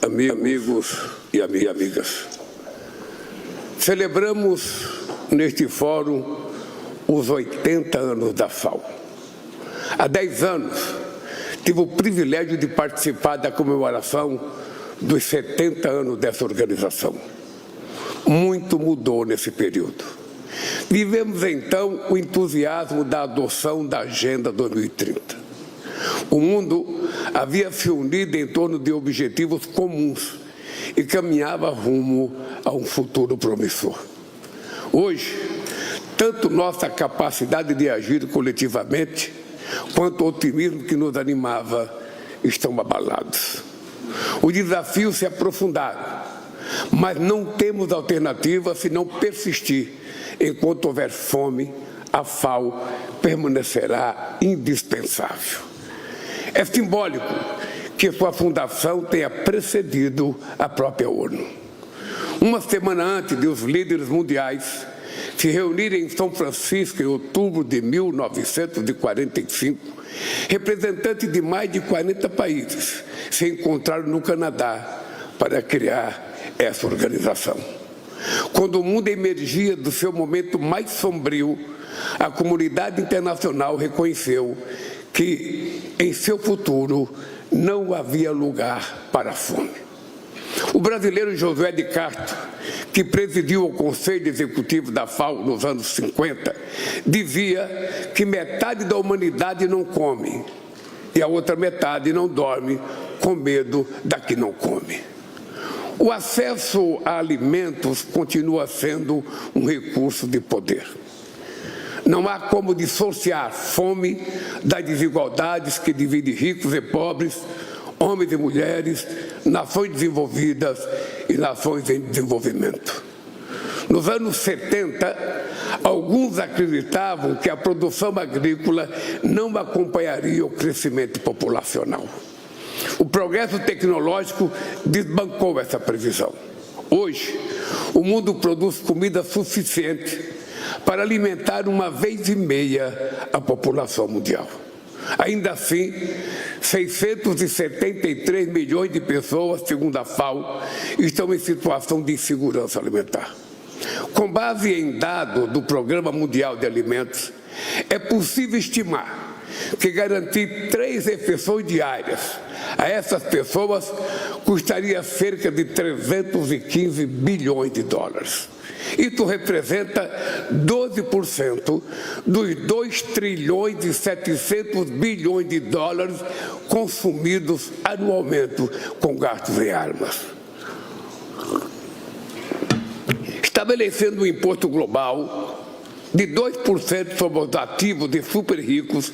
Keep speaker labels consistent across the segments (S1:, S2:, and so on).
S1: Amigos e amigas, celebramos neste fórum os 80 anos da FAO. Há 10 anos, tive o privilégio de participar da comemoração dos 70 anos dessa organização. Muito mudou nesse período. Vivemos, então, o entusiasmo da adoção da Agenda 2030. O mundo havia se unido em torno de objetivos comuns e caminhava rumo a um futuro promissor. Hoje, tanto nossa capacidade de agir coletivamente, quanto o otimismo que nos animava, estão abalados. Os desafios se aprofundaram, mas não temos alternativa senão persistir. Enquanto houver fome, a FAO permanecerá indispensável. É simbólico que sua fundação tenha precedido a própria ONU. Uma semana antes de os líderes mundiais se reunirem em São Francisco em outubro de 1945, representantes de mais de 40 países se encontraram no Canadá para criar essa organização. Quando o mundo emergia do seu momento mais sombrio, a comunidade internacional reconheceu que em seu futuro não havia lugar para a fome. O brasileiro Josué de Castro, que presidiu o Conselho Executivo da FAO nos anos 50, dizia que metade da humanidade não come e a outra metade não dorme com medo da que não come. O acesso a alimentos continua sendo um recurso de poder. Não há como dissociar fome das desigualdades que dividem ricos e pobres, homens e mulheres, nações desenvolvidas e nações em desenvolvimento. Nos anos 70, alguns acreditavam que a produção agrícola não acompanharia o crescimento populacional. O progresso tecnológico desbancou essa previsão. Hoje, o mundo produz comida suficiente para alimentar 1,5 vezes a população mundial. Ainda assim, 673 milhões de pessoas, segundo a FAO, estão em situação de insegurança alimentar. Com base em dados do Programa Mundial de Alimentos, é possível estimar que garantir 3 refeições diárias a essas pessoas custaria cerca de 315 bilhões de dólares. Isso representa 12% dos 2 trilhões e 700 bilhões de dólares consumidos anualmente com gastos em armas. Estabelecendo um imposto global de 2% sobre os ativos de super ricos,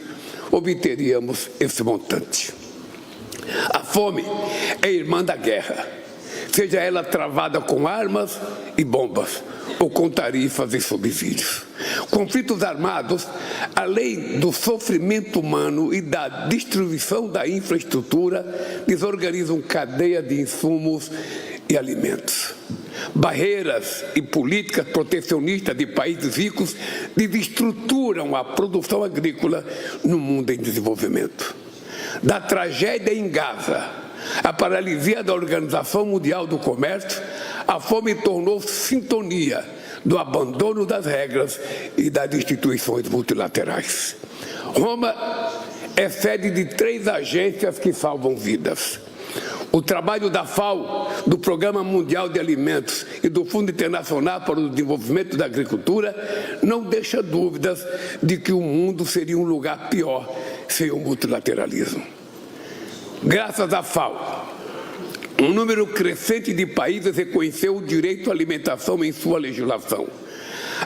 S1: obteríamos esse montante. A fome é irmã da guerra, seja ela travada com armas e bombas ou com tarifas e subsídios. Conflitos armados, além do sofrimento humano e da destruição da infraestrutura, desorganizam cadeia de insumos e alimentos. Barreiras e políticas protecionistas de países ricos desestruturam a produção agrícola no mundo em desenvolvimento. Da tragédia em Gaza à paralisia da Organização Mundial do Comércio, a fome tornou sintonia do abandono das regras e das instituições multilaterais. Roma é sede de 3 agências que salvam vidas. O trabalho da FAO, do Programa Mundial de Alimentos e do Fundo Internacional para o Desenvolvimento da Agricultura não deixa dúvidas de que o mundo seria um lugar pior sem o multilateralismo. Graças à FAO, um número crescente de países reconheceu o direito à alimentação em sua legislação.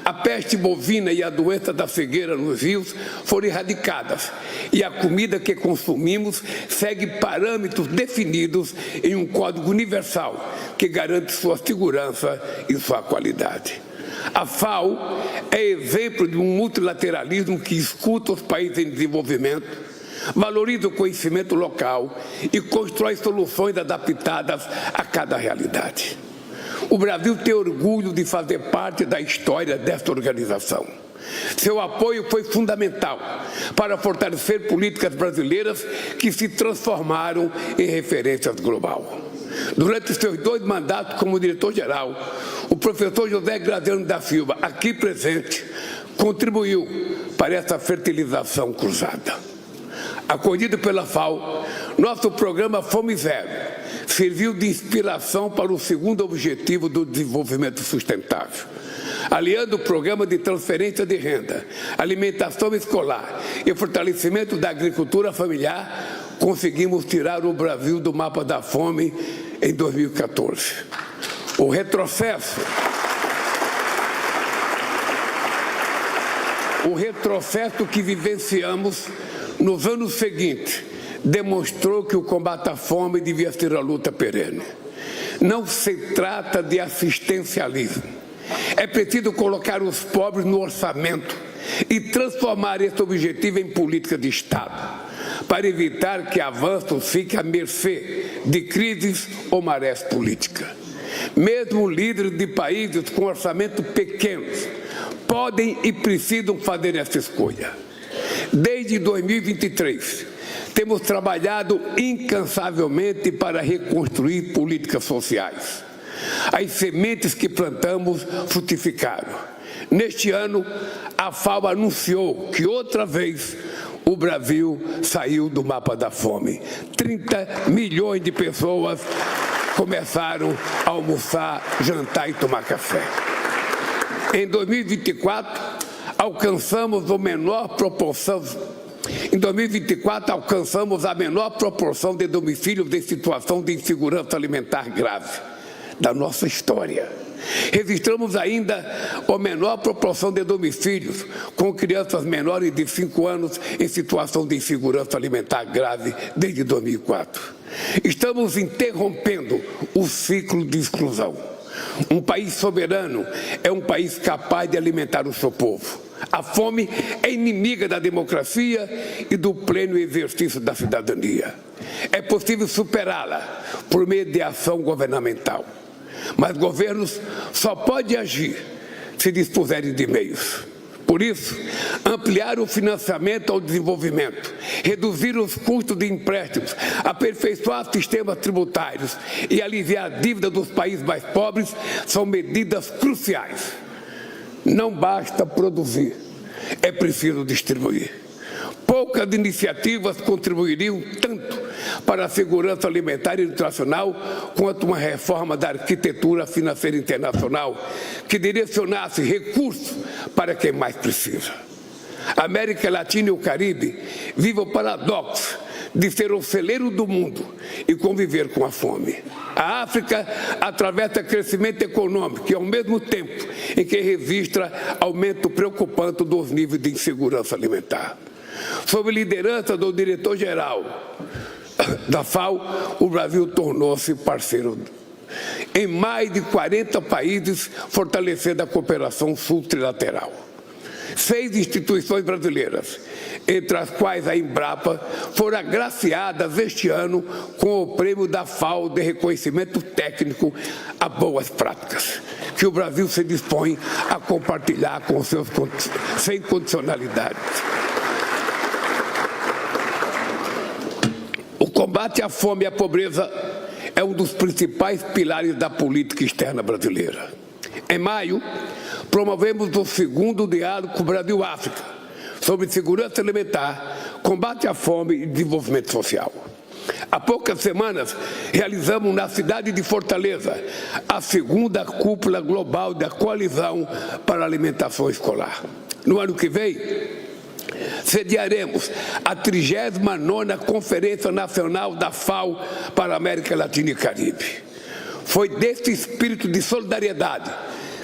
S1: A peste bovina e a doença da cegueira nos rios foram erradicadas e a comida que consumimos segue parâmetros definidos em um código universal que garante sua segurança e sua qualidade. A FAO é exemplo de um multilateralismo que escuta os países em desenvolvimento, valoriza o conhecimento local e constrói soluções adaptadas a cada realidade. O Brasil tem orgulho de fazer parte da história desta organização. Seu apoio foi fundamental para fortalecer políticas brasileiras que se transformaram em referências global. Durante seus 2 mandatos como diretor-geral, o professor José Graziano da Silva, aqui presente, contribuiu para essa fertilização cruzada. Acolhido pela FAO, nosso programa Fome Zero serviu de inspiração para o segundo objetivo do desenvolvimento sustentável. Aliando o programa de transferência de renda, alimentação escolar e fortalecimento da agricultura familiar, conseguimos tirar o Brasil do mapa da fome em 2014. O retrocesso que vivenciamos nos anos seguintes demonstrou que o combate à fome devia ser a luta perene. Não se trata de assistencialismo. É preciso colocar os pobres no orçamento e transformar esse objetivo em política de Estado, para evitar que avanços fiquem à mercê de crises ou marés políticas. Mesmo líderes de países com orçamento pequenos podem e precisam fazer essa escolha. Desde 2023, temos trabalhado incansavelmente para reconstruir políticas sociais. As sementes que plantamos frutificaram. Neste ano, a FAO anunciou que outra vez o Brasil saiu do mapa da fome. 30 milhões de pessoas começaram a almoçar, jantar e tomar café. Em 2024, alcançamos a menor proporção de domicílios em situação de insegurança alimentar grave da nossa história. Registramos ainda a menor proporção de domicílios com crianças menores de 5 anos em situação de insegurança alimentar grave desde 2004. Estamos interrompendo o ciclo de exclusão. Um país soberano é um país capaz de alimentar o seu povo. A fome é inimiga da democracia e do pleno exercício da cidadania. É possível superá-la por meio de ação governamental. Mas governos só podem agir se dispuserem de meios. Por isso, ampliar o financiamento ao desenvolvimento, reduzir os custos de empréstimos, aperfeiçoar sistemas tributários e aliviar a dívida dos países mais pobres são medidas cruciais. Não basta produzir, é preciso distribuir. Poucas iniciativas contribuiriam tanto para a segurança alimentar e nutricional quanto uma reforma da arquitetura financeira internacional que direcionasse recursos para quem mais precisa. A América Latina e o Caribe vivem o paradoxo de ser o celeiro do mundo e conviver com a fome. A África atravessa crescimento econômico e, ao mesmo tempo, em que registra aumento preocupante dos níveis de insegurança alimentar. Sob liderança do diretor-geral da FAO, o Brasil tornou-se parceiro em mais de 40 países, fortalecendo a cooperação sul-trilateral. 6 instituições brasileiras, entre as quais a Embrapa, foram agraciadas este ano com o prêmio da FAO de reconhecimento técnico a boas práticas, que o Brasil se dispõe a compartilhar com seus sem condicionalidades. O combate à fome e à pobreza é um dos principais pilares da política externa brasileira. Em maio, promovemos o 2º Diálogo Brasil-África sobre segurança alimentar, combate à fome e desenvolvimento social. Há poucas semanas, realizamos na cidade de Fortaleza a 2ª Cúpula Global da Coalizão para a Alimentação Escolar. No ano que vem, sediaremos a 39ª Conferência Nacional da FAO para a América Latina e Caribe. Foi desse espírito de solidariedade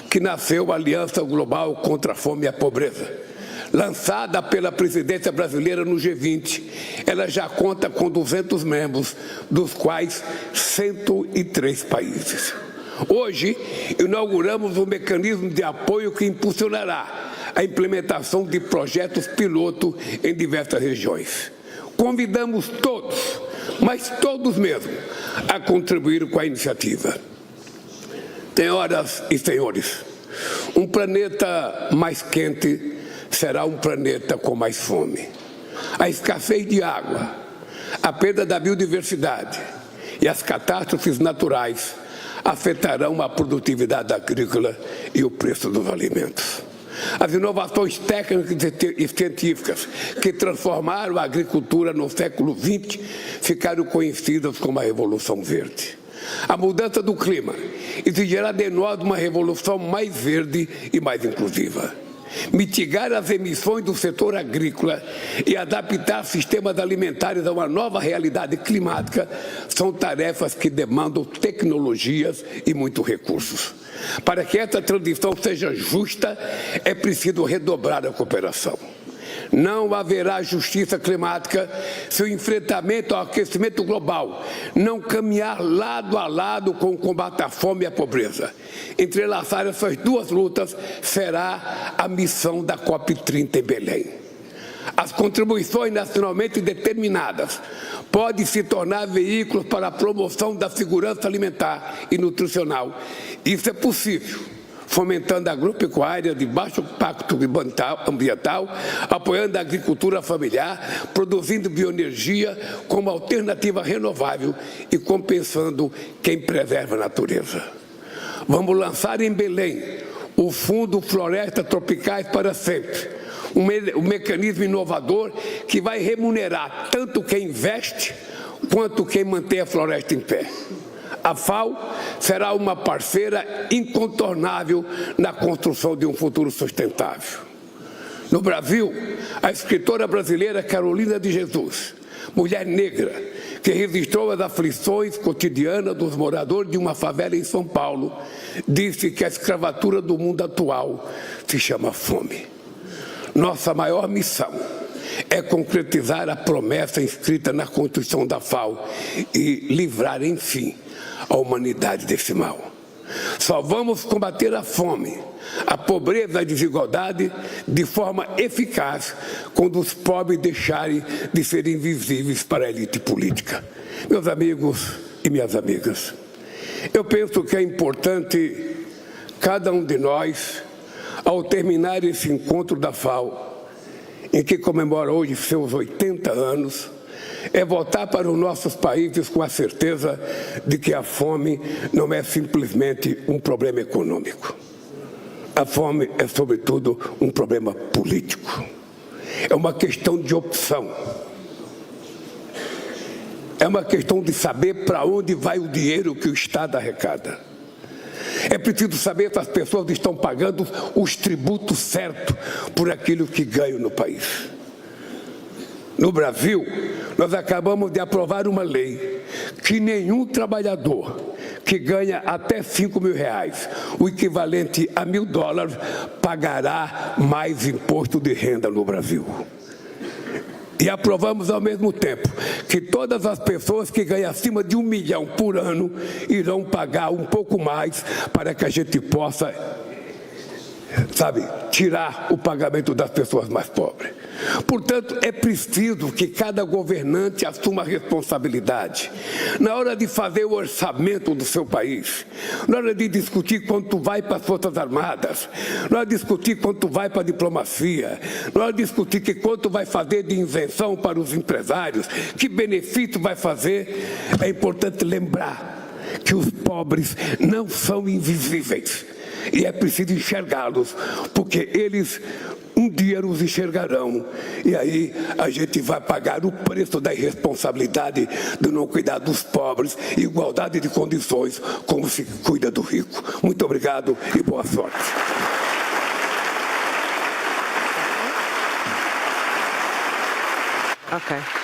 S1: que nasceu a Aliança Global contra a Fome e a Pobreza. Lançada pela presidência brasileira no G20, ela já conta com 200 membros, dos quais 103 países. Hoje, inauguramos um mecanismo de apoio que impulsionará a implementação de projetos piloto em diversas regiões. Convidamos todos, mas todos mesmo, a contribuir com a iniciativa. Senhoras e senhores, um planeta mais quente será um planeta com mais fome. A escassez de água, a perda da biodiversidade e as catástrofes naturais afetarão a produtividade agrícola e o preço dos alimentos. As inovações técnicas e científicas que transformaram a agricultura no século XX ficaram conhecidas como a Revolução Verde. A mudança do clima exigirá de nós uma revolução mais verde e mais inclusiva. Mitigar as emissões do setor agrícola e adaptar sistemas alimentares a uma nova realidade climática são tarefas que demandam tecnologias e muitos recursos. Para que essa transição seja justa, é preciso redobrar a cooperação. Não haverá justiça climática se o enfrentamento ao aquecimento global não caminhar lado a lado com o combate à fome e à pobreza. Entrelaçar essas duas lutas será a missão da COP30 em Belém. As contribuições nacionalmente determinadas podem se tornar veículos para a promoção da segurança alimentar e nutricional. Isso é possível fomentando a agropecuária de baixo impacto ambiental, apoiando a agricultura familiar, produzindo bioenergia como alternativa renovável e compensando quem preserva a natureza. Vamos lançar em Belém o Fundo Florestas Tropicais para Sempre, um mecanismo inovador que vai remunerar tanto quem investe quanto quem mantém a floresta em pé. A FAO será uma parceira incontornável na construção de um futuro sustentável. No Brasil, a escritora brasileira Carolina de Jesus, mulher negra, que registrou as aflições cotidianas dos moradores de uma favela em São Paulo, disse que a escravatura do mundo atual se chama fome. Nossa maior missão é concretizar a promessa inscrita na Constituição da FAO e livrar, enfim, a humanidade desse mal. Só vamos combater a fome, a pobreza e a desigualdade de forma eficaz quando os pobres deixarem de ser invisíveis para a elite política. Meus amigos e minhas amigas, eu penso que é importante cada um de nós, ao terminar esse encontro da FAO, em que comemora hoje seus 80 anos, é voltar para os nossos países com a certeza de que a fome não é simplesmente um problema econômico. A fome é, sobretudo, um problema político. É uma questão de opção. É uma questão de saber para onde vai o dinheiro que o Estado arrecada. É preciso saber se as pessoas estão pagando os tributos certos por aquilo que ganham no país. No Brasil, nós acabamos de aprovar uma lei que nenhum trabalhador que ganha até R$5.000, o equivalente a $1.000, pagará mais imposto de renda no Brasil. E aprovamos ao mesmo tempo que todas as pessoas que ganham acima de R$1 milhão por ano irão pagar um pouco mais para que a gente possa, tirar o pagamento das pessoas mais pobres. Portanto, é preciso que cada governante assuma a responsabilidade. Na hora de fazer o orçamento do seu país, na hora de discutir quanto vai para as Forças Armadas, na hora de discutir quanto vai para a diplomacia, na hora de discutir quanto vai fazer de isenção para os empresários, que benefício vai fazer, é importante lembrar que os pobres não são invisíveis. E é preciso enxergá-los, porque eles um dia nos enxergarão, e aí a gente vai pagar o preço da irresponsabilidade de não cuidar dos pobres, igualdade de condições, como se cuida do rico. Muito obrigado e boa sorte.
S2: Ok.